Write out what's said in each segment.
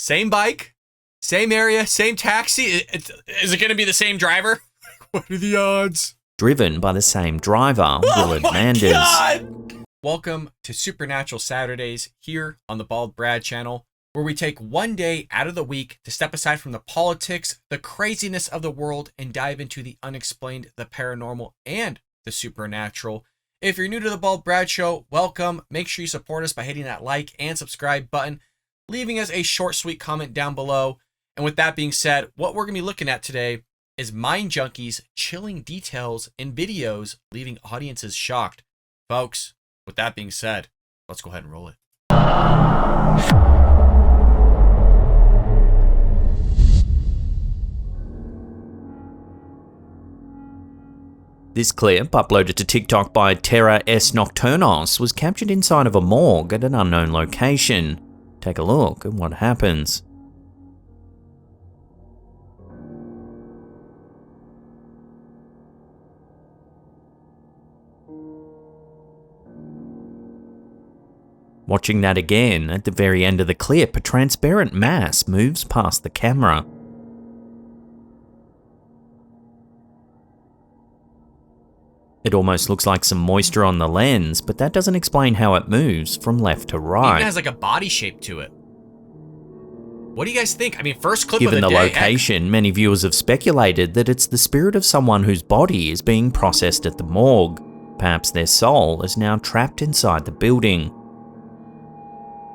Same bike, same area, same taxi. Is it going to be the same driver? What are the odds? Driven by the same driver, Willard Manders. God! Welcome to Supernatural Saturdays here on the Bald Brad channel, where we take one day out of the week to step aside from the politics, the craziness of the world, and dive into the unexplained, the paranormal, and the supernatural. If you're new to the Bald Brad Show, welcome. Make sure you support us by hitting that like and subscribe button, leaving us a short, sweet comment down below. And with that being said, what we're going to be looking at today is Mind Junkies' chilling details in videos, leaving audiences shocked. Folks, with that being said, let's go ahead and roll it. This clip, uploaded to TikTok by Terra S Nocturnos, was captured inside of a morgue at an unknown location. Take a look at what happens. Watching that again, at the very end of the clip, a transparent mass moves past the camera. It almost looks like some moisture on the lens, but that doesn't explain how it moves from left to right. It even has like a body shape to it. What do you guys think? I mean, first clip Given of the the day, location, many viewers have speculated that it's the spirit of someone whose body is being processed at the morgue. Perhaps their soul is now trapped inside the building.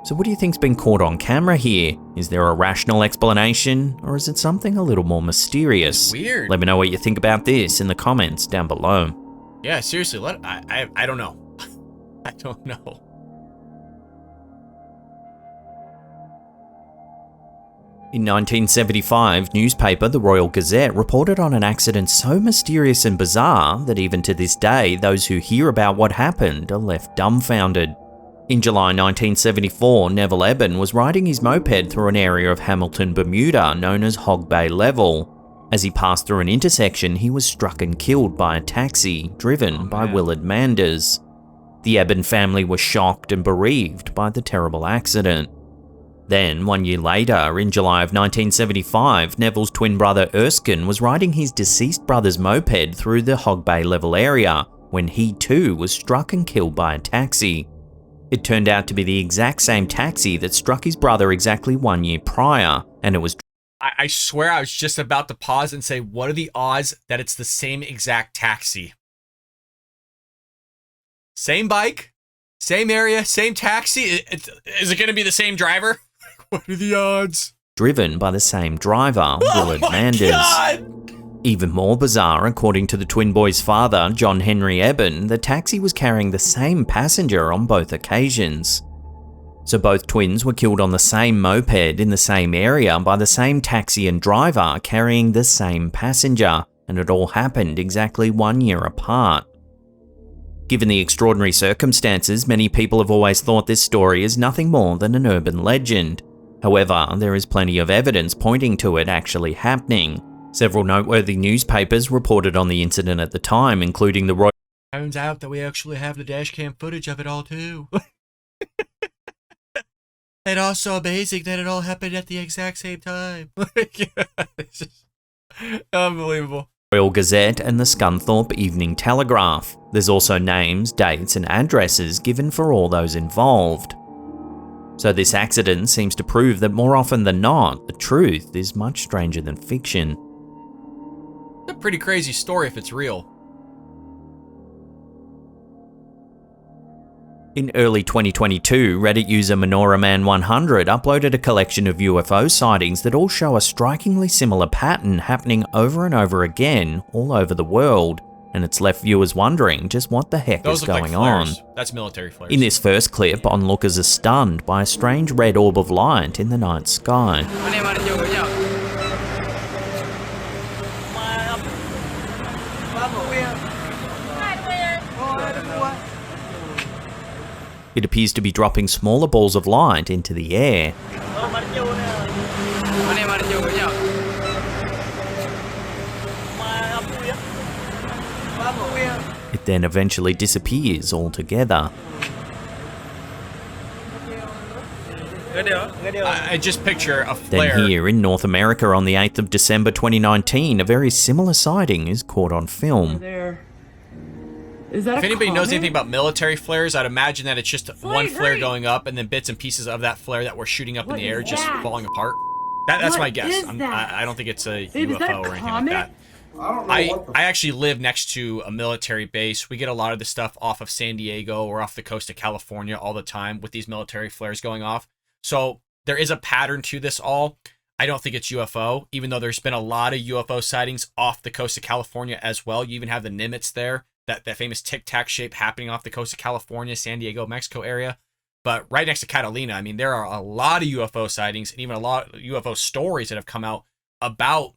So what do you think's been caught on camera here? Is there a rational explanation, or is it something a little more mysterious? Weird. Let me know what you think about this in the comments down below. Yeah, seriously, I don't know. I don't know. In 1975, newspaper The Royal Gazette reported on an accident so mysterious and bizarre that even to this day, those who hear about what happened are left dumbfounded. In July 1974, Neville Eben was riding his moped through an area of Hamilton, Bermuda known as Hog Bay Level. As he passed through an intersection, he was struck and killed by a taxi driven by Willard Manders. The Eben family was shocked and bereaved by the terrible accident. Then, 1 year later, in July of 1975, Neville's twin brother Erskine was riding his deceased brother's moped through the Hog Bay Level area when he too was struck and killed by a taxi. It turned out to be the exact same taxi that struck his brother exactly 1 year prior, and it was I swear I was just about to pause and say, what are the odds that it's the same exact taxi? Same bike, same area, same taxi. Is it going to be the same driver? What are the odds? driven by the same driver, Willard Manders. God! Even more bizarre, according to the twin boys' father, John Henry Eben, the taxi was carrying the same passenger on both occasions. So both twins were killed on the same moped in the same area by the same taxi and driver carrying the same passenger, and it all happened exactly 1 year apart. Given the extraordinary circumstances, many people have always thought this story is nothing more than an urban legend. However, there is plenty of evidence pointing to it actually happening. Several noteworthy newspapers reported on the incident at the time, including the Royal... Turns out that we actually have the dashcam footage of it all too. And also amazing that it all happened at the exact same time. It's just unbelievable. Royal Gazette and the Scunthorpe Evening Telegraph. There's also names, dates and addresses given for all those involved. So this accident seems to prove that more often than not, the truth is much stranger than fiction. It's a pretty crazy story if it's real. In early 2022, Reddit user MenoraMan100 uploaded a collection of UFO sightings that all show a strikingly similar pattern happening over and over again all over the world, and it's left viewers wondering just what the heck is going on. That's military flares. In this first clip, onlookers are stunned by a strange red orb of light in the night sky. It appears to be dropping smaller balls of light into the air. It then eventually disappears altogether. Good I just picture a Then flare. here in North America on the 8th of December 2019, a very similar sighting is caught on film. There. Is that If anybody knows anything about military flares, I'd imagine that it's just one flare going up and then bits and pieces of that flare that were shooting up in the air just falling apart. That's my guess. I don't think it's a UFO or anything like that. I actually live next to a military base. We get a lot of the stuff off of San Diego or off the coast of California all the time with these military flares going off. So there is a pattern to this all. I don't think it's UFO, even though there's been a lot of UFO sightings off the coast of California as well. You even have the Nimitz there, that famous tic-tac shape happening off the coast of California, San Diego, Mexico area. But right next to Catalina, I mean, there are a lot of UFO sightings and even a lot of UFO stories that have come out about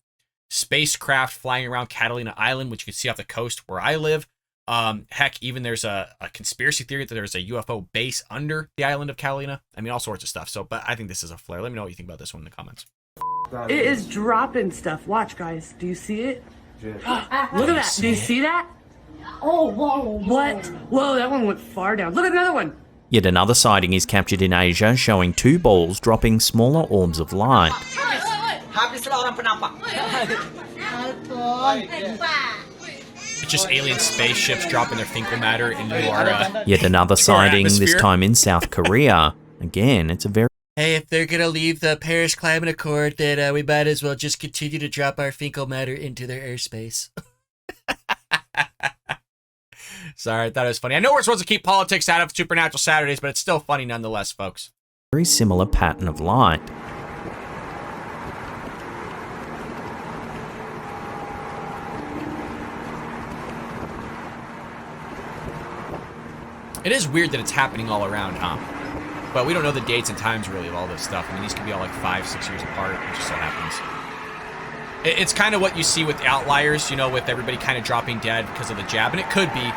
spacecraft flying around Catalina Island, which you can see off the coast where I live. Heck, even there's a conspiracy theory that there's a UFO base under the island of Catalina. I mean, all sorts of stuff. So, but I think this is a flare. Let me know what you think about this one in the comments. It is dropping stuff. Watch, guys. Do you see it? Look at that. Do you see that? Oh, whoa. What? Whoa, that one went far down. Look at another one. Yet another sighting is captured in Asia, showing two balls dropping smaller orbs of light. It's just alien spaceships dropping their fecal matter into our... Yet another sighting, this atmosphere. time in South Korea. Again, it's a very... Hey, if they're gonna leave the Paris Climate Accord, then we might as well just continue to drop our fecal matter into their airspace. Sorry, I thought it was funny. I know we're supposed to keep politics out of Supernatural Saturdays, but it's still funny nonetheless, folks. very similar pattern of light. It is weird that it's happening all around, huh? But we don't know the dates and times really of all this stuff. I mean, these could be all like 5-6 years apart. It just so happens. It's kind of what you see with the outliers, you know, with everybody kind of dropping dead because of the jab, and it could be.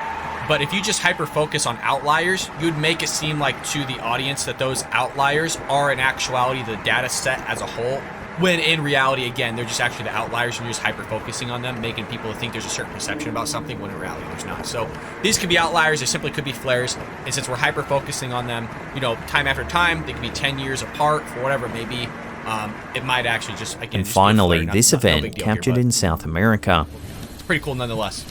But if you just hyper-focus on outliers, you'd make it seem like to the audience that those outliers are in actuality the data set as a whole, when in reality, again, they're just actually the outliers and you're just hyper-focusing on them, making people think there's a certain perception about something when in reality there's not. So these could be outliers, they simply could be flares, and since we're hyper-focusing on them, you know, time after time, they could be 10 years apart for whatever it may be. It might actually just, again, And just finally, be a flare, this no event big deal captured here, in South America. it's pretty cool nonetheless.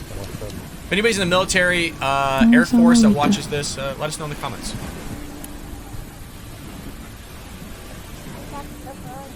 If anybody's in the military, Air Force that watches this, let us know in the comments.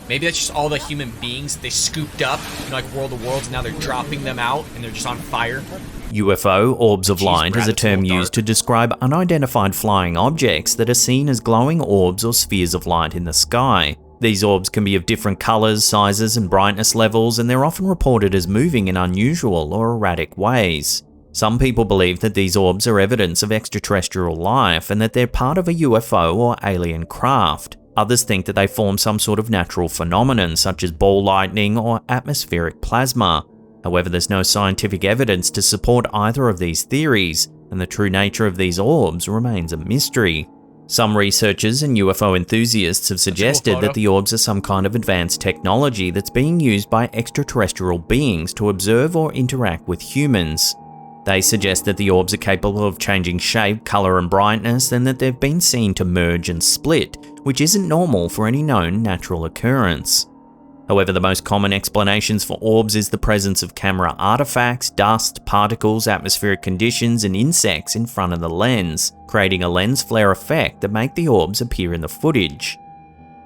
Maybe that's just all the human beings that they scooped up, you know, like World of Worlds, and now they're dropping them out and they're just on fire. UFO, orbs of Jeez, light, Brad, is a it's a term little used to describe unidentified flying objects that are seen as glowing orbs or spheres of light in the sky. These orbs can be of different colours, sizes, and brightness levels, and they're often reported as moving in unusual or erratic ways. Some people believe that these orbs are evidence of extraterrestrial life and that they're part of a UFO or alien craft. Others think that they form some sort of natural phenomenon such as ball lightning or atmospheric plasma. However, there's no scientific evidence to support either of these theories, and the true nature of these orbs remains a mystery. Some researchers and UFO enthusiasts have suggested that the orbs are some kind of advanced technology that's being used by extraterrestrial beings to observe or interact with humans. They suggest that the orbs are capable of changing shape, colour and brightness, and that they've been seen to merge and split, which isn't normal for any known natural occurrence. However, the most common explanations for orbs is the presence of camera artifacts, dust, particles, atmospheric conditions, and insects in front of the lens, creating a lens flare effect that make the orbs appear in the footage.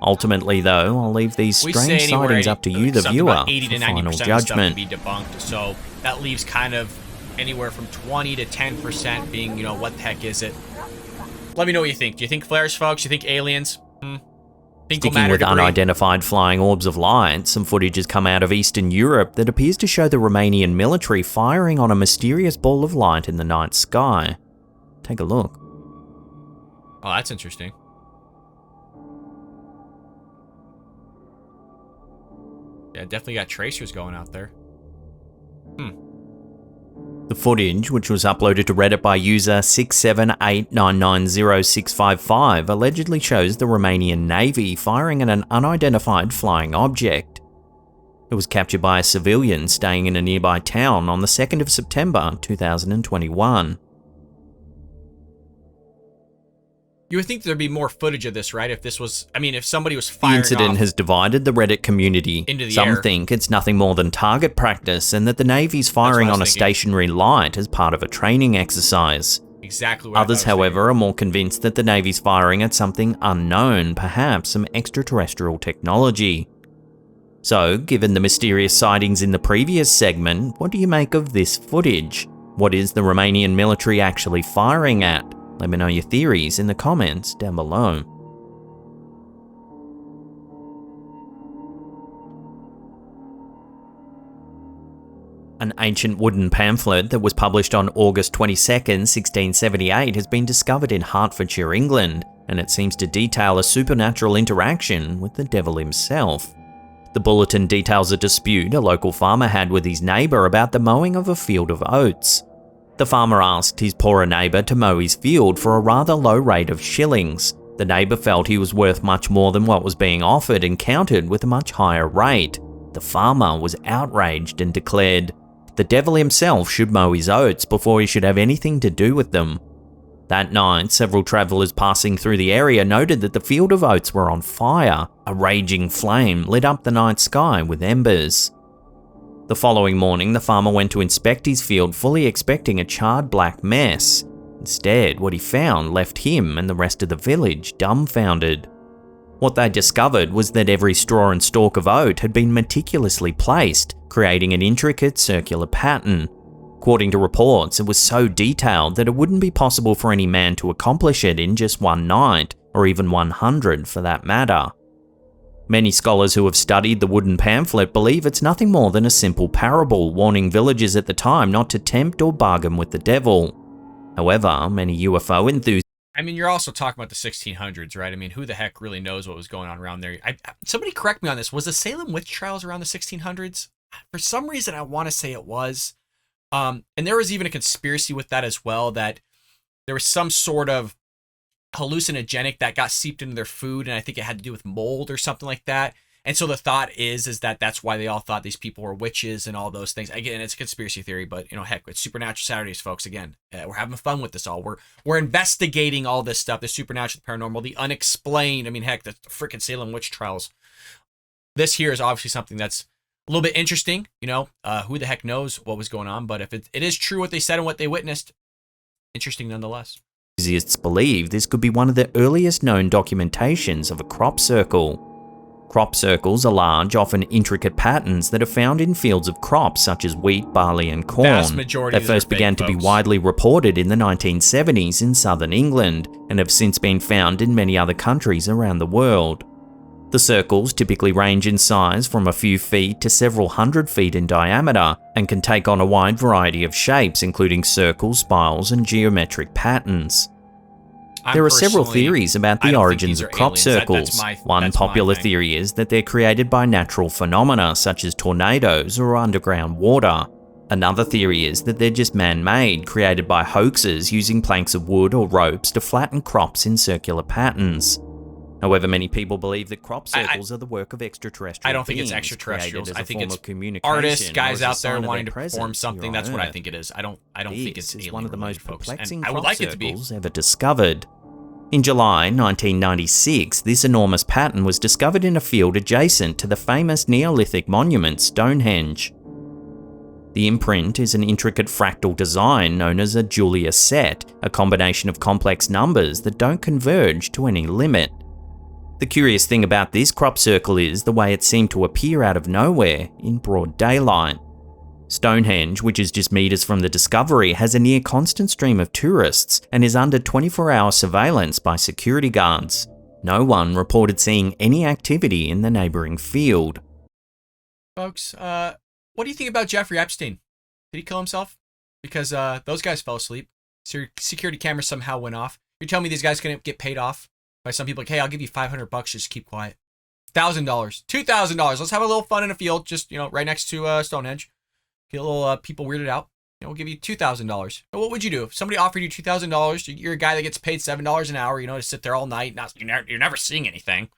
Ultimately, though, I'll leave these strange sightings up to you, the viewer, for final judgment. Be debunked, so that leaves kind of anywhere from 20 to 10% being, you know, what the heck is it? Let me know what you think. Do you think flares, folks? Do you think aliens? Sticking with unidentified flying orbs of light, some footage has come out of Eastern Europe that appears to show the Romanian military firing on a mysterious ball of light in the night sky. Take a look. Oh, that's interesting. Yeah, definitely got tracers going out there. The footage, which was uploaded to Reddit by user 678990655, allegedly shows the Romanian Navy firing at an unidentified flying object. It was captured by a civilian staying in a nearby town on the 2nd of September 2021. You would think there'd be more footage of this, right? If this was, I mean, if somebody was The firing incident off has divided the Reddit community. into the Some air. think it's nothing more than target practice and that the Navy's firing I was on a thinking. stationary light as part of a training exercise. Exactly what I Others, thought it was however, are more convinced that the Navy's firing at something unknown, perhaps some extraterrestrial technology. So, given the mysterious sightings in the previous segment, what do you make of this footage? What is the Romanian military actually firing at? Let me know your theories in the comments down below. An ancient wooden pamphlet that was published on August 22nd, 1678 has been discovered in Hertfordshire, England, and it seems to detail a supernatural interaction with the devil himself. The bulletin details a dispute a local farmer had with his neighbour about the mowing of a field of oats. The farmer asked his poorer neighbour to mow his field for a rather low rate of shillings. The neighbour felt he was worth much more than what was being offered and countered with a much higher rate. The farmer was outraged and declared, "The devil himself should mow his oats before he should have anything to do with them." That night, several travellers passing through the area noted that the field of oats were on fire. A raging flame lit up the night sky with embers. The following morning, the farmer went to inspect his field, fully expecting a charred black mess. Instead, what he found left him and the rest of the village dumbfounded. What they discovered was that every straw and stalk of oat had been meticulously placed, creating an intricate circular pattern. According to reports, it was so detailed that it wouldn't be possible for any man to accomplish it in just one night, or even 100 for that matter. Many scholars who have studied the wooden pamphlet believe it's nothing more than a simple parable warning villagers at the time not to tempt or bargain with the devil. However, many UFO enthusiasts I mean, you're also talking about the 1600s, right? I mean, who the heck really knows what was going on around there? Somebody correct me on this. Was the Salem witch trials around the 1600s? For some reason, I want to say it was. And there was even a conspiracy with that as well, that there was some sort of hallucinogenic that got seeped into their food, and I think it had to do with mold or something like that. And so the thought is that that's why they all thought these people were witches and all those things. Again, it's a conspiracy theory, but heck, it's Supernatural Saturdays, folks. Again, we're having fun with this all. We're investigating all this stuff, the supernatural, the paranormal, the unexplained. I mean, heck, the freaking Salem witch trials. This here is obviously something that's a little bit interesting. Who the heck knows what was going on? But if it is true what they said and what they witnessed, interesting nonetheless. Enthusiasts believe this could be one of the earliest known documentations of a crop circle. Crop circles are large, often intricate patterns that are found in fields of crops such as wheat, barley, and corn. Vast majority They first began to be widely reported in the 1970s in southern England and have since been found in many other countries around the world. The circles typically range in size from a few feet to several hundred feet in diameter and can take on a wide variety of shapes, including circles, spirals, and geometric patterns. There are several theories about the origins of crop circles. One popular theory is that they're created by natural phenomena such as tornadoes or underground water. Another theory is that they're just man-made, created by hoaxers using planks of wood or ropes to flatten crops in circular patterns. However, many people believe that crop circles are the work of extraterrestrial I don't think it's beings, extraterrestrials. I think form it's of communication artists, or guys as a out there sign of wanting their to perform presence something. here That's on what I Earth. think it is. I don't think it's This is alien one of the most related, folks. perplexing And I crop would like it to be. circles ever discovered. In July 1996, this enormous pattern was discovered in a field adjacent to the famous Neolithic monument Stonehenge. The imprint is an intricate fractal design known as a Julia set, a combination of complex numbers that don't converge to any limit. The curious thing about this crop circle is the way it seemed to appear out of nowhere in broad daylight. Stonehenge, which is just meters from the discovery, has a near constant stream of tourists and is under 24-hour surveillance by security guards. No one reported seeing any activity in the neighbouring field. Folks, what do you think about Jeffrey Epstein? Did he kill himself? Because those guys fell asleep. Security cameras somehow went off. You're telling me these guys couldn't get paid off by some people? Like, hey, I'll give you $500, just keep quiet. $1,000, $2,000. Let's have a little fun in a field, just right next to Stonehenge. Get a little people weirded out. We'll give you $2,000. What would you do if somebody offered you $2,000? You're a guy that gets paid $7 an hour. To sit there all night. You're never seeing anything.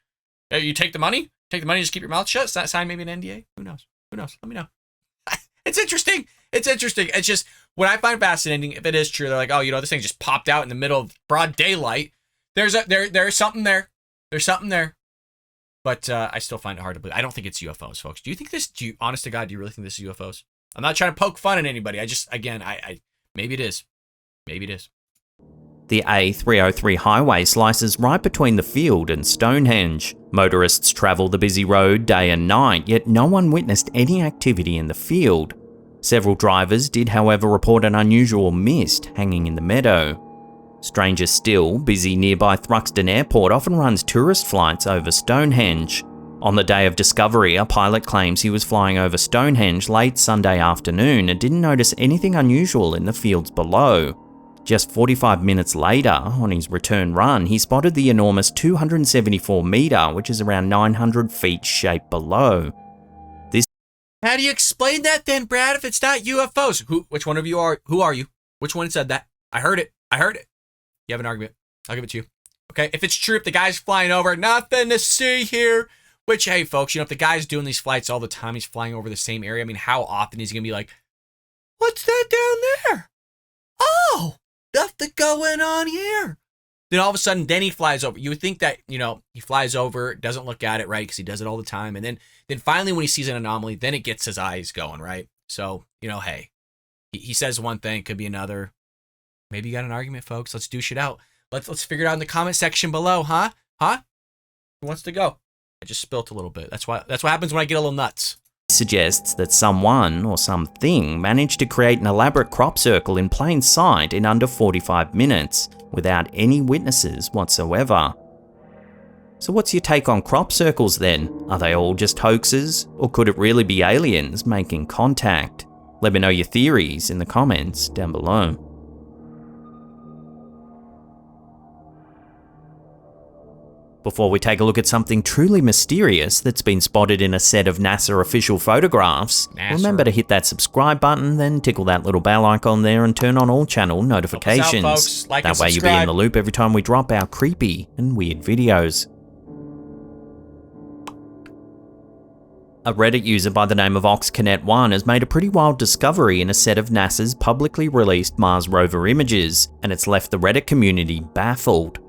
You take the money. Just keep your mouth shut. Sign maybe an NDA. Who knows? Let me know. It's interesting. It's just what I find fascinating. If it is true, they're like, oh, this thing just popped out in the middle of broad daylight. There's something there. There's something there. But I still find it hard to believe. I don't think it's UFOs, folks. Do you think this? Honest to God, do you really think this is UFOs? I'm not trying to poke fun at anybody. I just, again, I maybe it is. Maybe it is. The A303 highway slices right between the field and Stonehenge. Motorists travel the busy road day and night, yet no one witnessed any activity in the field. Several drivers did, however, report an unusual mist hanging in the meadow. Stranger still, busy nearby Thruxton Airport often runs tourist flights over Stonehenge. On the day of discovery, a pilot claims he was flying over Stonehenge late Sunday afternoon and didn't notice anything unusual in the fields below. Just 45 minutes later, on his return run, he spotted the enormous 274 metre, which is around 900 feet, shape below. How do you explain that then, Brad, if it's not UFOs? Which one of you are? Who are you? Which one said that? I heard it. You have an argument. I'll give it to you. Okay, if it's true, if the guy's flying over, nothing to see here. Which, hey, folks, if the guy's doing these flights all the time, he's flying over the same area. I mean, how often is he going to be like, what's that down there? Oh, nothing going on here. Then all of a sudden, then he flies over. You would think that, he flies over, doesn't look at it, right? Because he does it all the time. And then finally, when he sees an anomaly, then it gets his eyes going, right? So, hey, he says one thing, could be another. Maybe you got an argument, folks. Let's douche it out. Let's figure it out in the comment section below, huh? Who wants to go? I just spilt a little bit. That's what happens when I get a little nuts. Suggests that someone or something managed to create an elaborate crop circle in plain sight in under 45 minutes without any witnesses whatsoever. So what's your take on crop circles then? Are they all just hoaxes, or could it really be aliens making contact? Let me know your theories in the comments down below. Before we take a look at something truly mysterious that's been spotted in a set of NASA official photographs, remember to hit that subscribe button, then tickle that little bell icon there and turn on all channel notifications. Help us out, folks. Like that way you'll be in the loop every time we drop our creepy and weird videos. A Reddit user by the name of OxConnect1 has made a pretty wild discovery in a set of NASA's publicly released Mars rover images, and it's left the Reddit community baffled.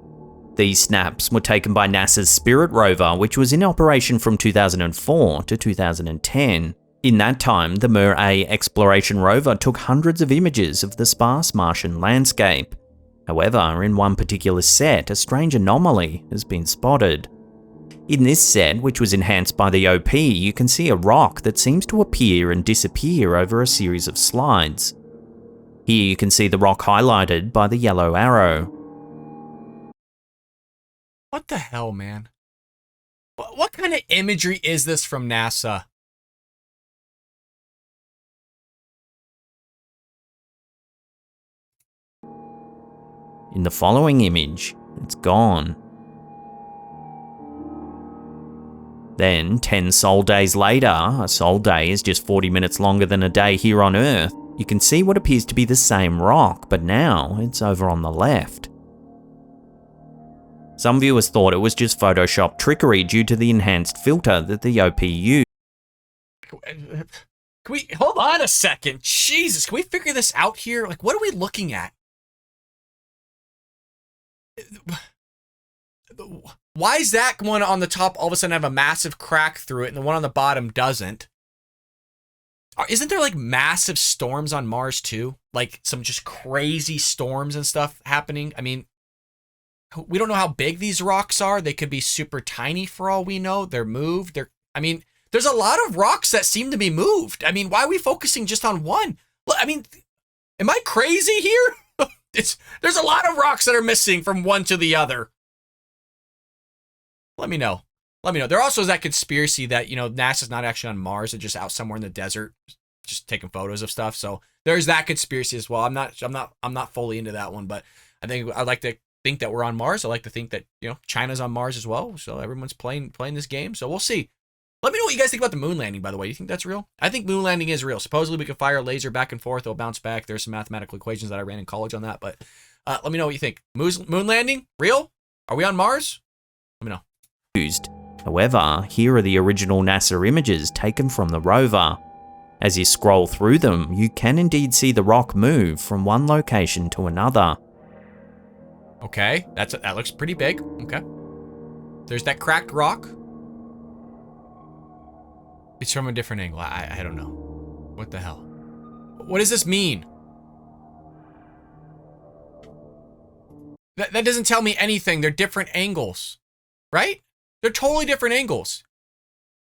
These snaps were taken by NASA's Spirit rover, which was in operation from 2004 to 2010. In that time, the Mir-A exploration rover took hundreds of images of the sparse Martian landscape. However, in one particular set, a strange anomaly has been spotted. In this set, which was enhanced by the OP, you can see a rock that seems to appear and disappear over a series of slides. Here you can see the rock highlighted by the yellow arrow. What the hell, man? What kind of imagery is this from NASA? In the following image, it's gone. Then, 10 Sol days later, a Sol day is just 40 minutes longer than a day here on Earth, you can see what appears to be the same rock, but now it's over on the left. Some viewers thought it was just Photoshop trickery due to the enhanced filter that the OP used. Can we hold on a second? Jesus, can we figure this out here? Like, what are we looking at? Why is that one on the top all of a sudden have a massive crack through it and the one on the bottom doesn't? Isn't there like massive storms on Mars too? Like some just crazy storms and stuff happening? I mean, we don't know how big these rocks are. They could be super tiny for all we know. They're moved. There's a lot of rocks that seem to be moved. I mean, why are we focusing just on one? I mean, am I crazy here? There's a lot of rocks that are missing from one to the other. Let me know. There also is that conspiracy that, NASA's not actually on Mars. They're just out somewhere in the desert, just taking photos of stuff. So there's that conspiracy as well. I'm not fully into that one, but I think I'd like to think that we're on Mars. I like to think that, China's on Mars as well. So everyone's playing this game. So we'll see. Let me know what you guys think about the moon landing, by the way. You think that's real? I think moon landing is real. Supposedly we can fire a laser back and forth. It'll bounce back. There's some mathematical equations that I ran in college on that. But let me know what you think. Moon landing? Real? Are we on Mars? Let me know. However, here are the original NASA images taken from the rover. As you scroll through them, you can indeed see the rock move from one location to another. Okay, that looks pretty big. Okay. There's that cracked rock. It's from a different angle. I don't know. What the hell? What does this mean? That doesn't tell me anything. They're different angles, right? They're totally different angles.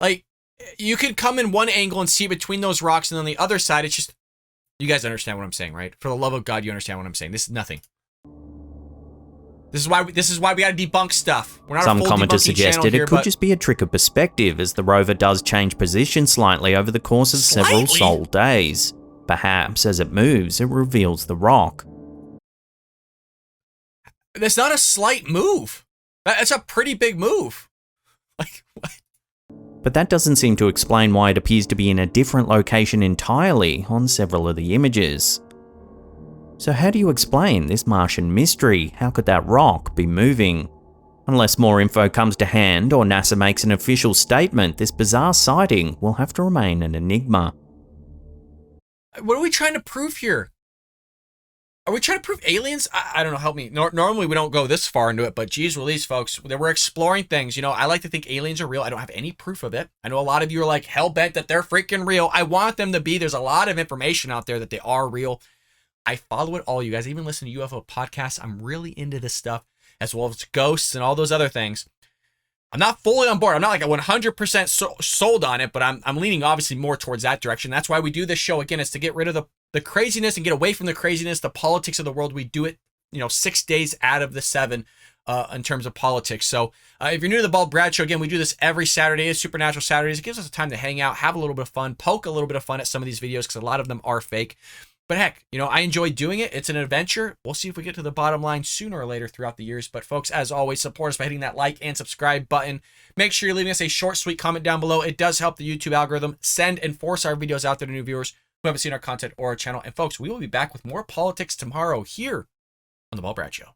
Like, you could come in one angle and see between those rocks, and on the other side, it's just... You guys understand what I'm saying, right? For the love of God, you understand what I'm saying. This is nothing. This is why we gotta debunk stuff. We're not Some a full commenters debunking suggested channel here, it could but just be a trick of perspective, as the rover does change position slightly over the course of several sol days. Perhaps as it moves, it reveals the rock. that's not a slight move. That's a pretty big move. Like, what? But that doesn't seem to explain why it appears to be in a different location entirely on several of the images. So how do you explain this Martian mystery? How could that rock be moving? Unless more info comes to hand or NASA makes an official statement, this bizarre sighting will have to remain an enigma. What are we trying to prove here? Are we trying to prove aliens? I don't know, help me. Normally we don't go this far into it, but geez, release, folks. We're exploring things. You know, I like to think aliens are real. I don't have any proof of it. I know a lot of you are like hell-bent that they're freaking real. I want them to be. There's a lot of information out there that they are real. I follow it all, you guys. I even listen to UFO podcasts. I'm really into this stuff, as well as ghosts and all those other things. I'm not fully on board. I'm not like a 100% sold on it, but I'm leaning obviously more towards that direction. That's why we do this show. Again, it's to get rid of the craziness and get away from the craziness, the politics of the world. We do it, 6 days out of the 7 in terms of politics. So if you're new to the Bald Brad Show, again, we do this every Saturday. It's Supernatural Saturdays. It gives us a time to hang out, have a little bit of fun, poke a little bit of fun at some of these videos because a lot of them are fake. But heck, I enjoy doing it. It's an adventure. We'll see if we get to the bottom line sooner or later throughout the years. But folks, as always, support us by hitting that like and subscribe button. Make sure you're leaving us a short, sweet comment down below. It does help the YouTube algorithm send and force our videos out there to new viewers who haven't seen our content or our channel. And folks, we will be back with more politics tomorrow here on The Bald Brad Show.